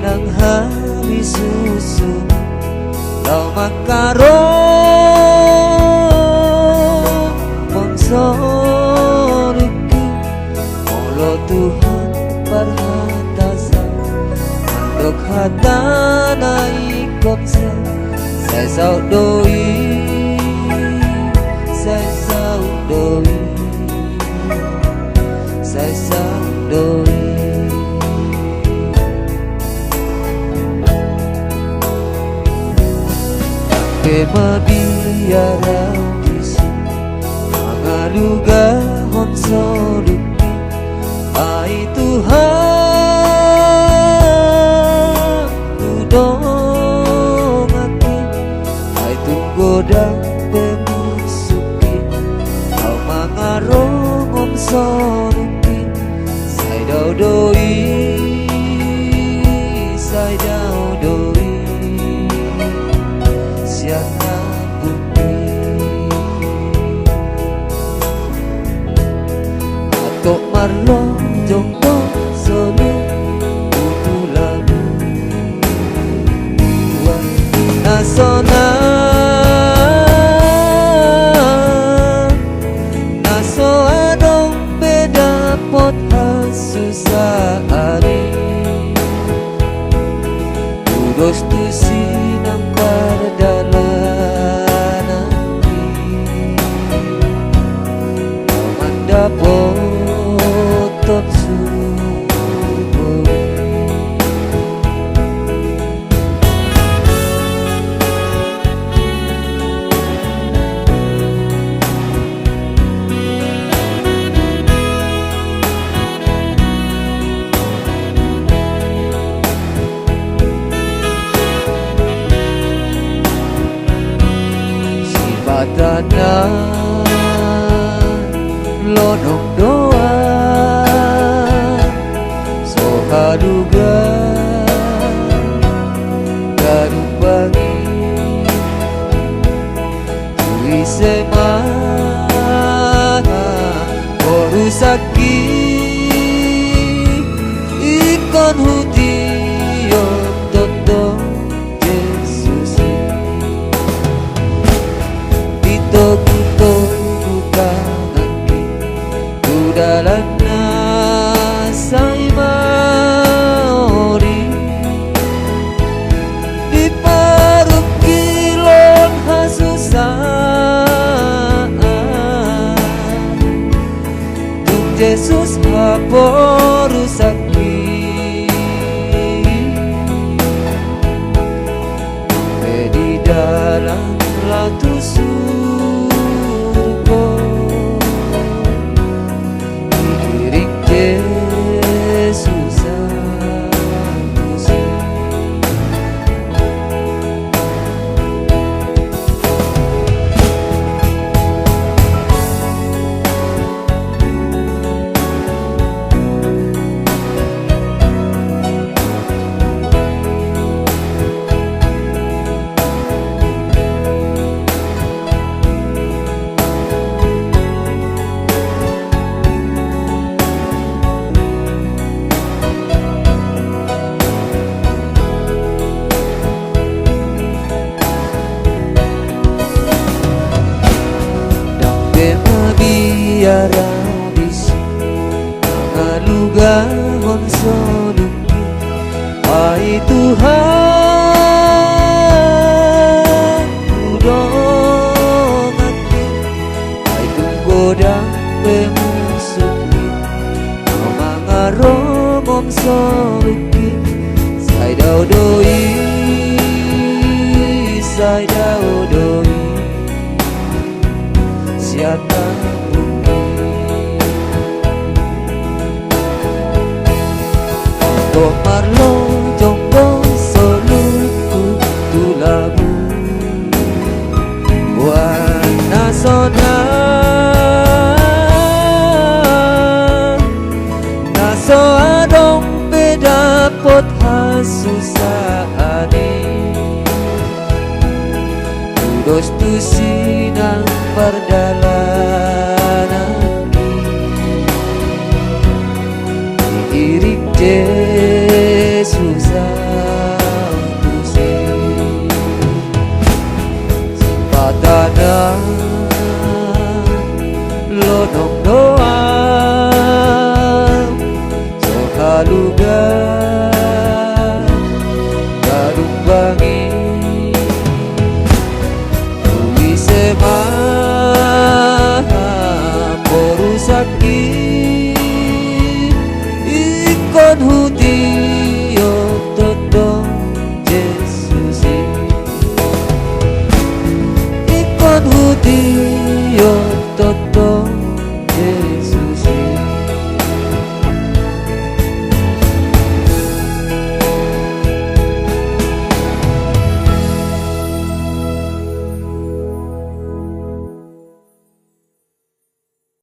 nang hari susu lau makaro mongso rugi molo Tuhan perhatasan mandok hatana ikopsa sai sao doi sai sao doi sai sao doi ke mabiara isi mangaluga honso lupi ai Tuhan udong aki ai tunggoda bemusuki au mangarong honso lupi sai dau doi sai dau doi siapa bumi atau marlo jongko solo utulamu buat nasona naso adong beda pot susah hari tugas tu sinang perjalanan dapotot subuh sifatana lonong doa sohaduga garuk bagi tuisema korusaki ikon hutio toto Yesus dito kuto dalam nasai maori di paruk kilon hasusaan tung Yesus haporu sakit di dalam lautu biara bisi ngaluga honso duki ai Tuhan udong ati ai tunggoda bemusuki mangarong honso duki sai dau doi sai dau doi siapa Marlo jonggo soluku tulabu wana sona naso adong beda pot hasusane tudos tu sinang perjalanan iring susah pusing si patah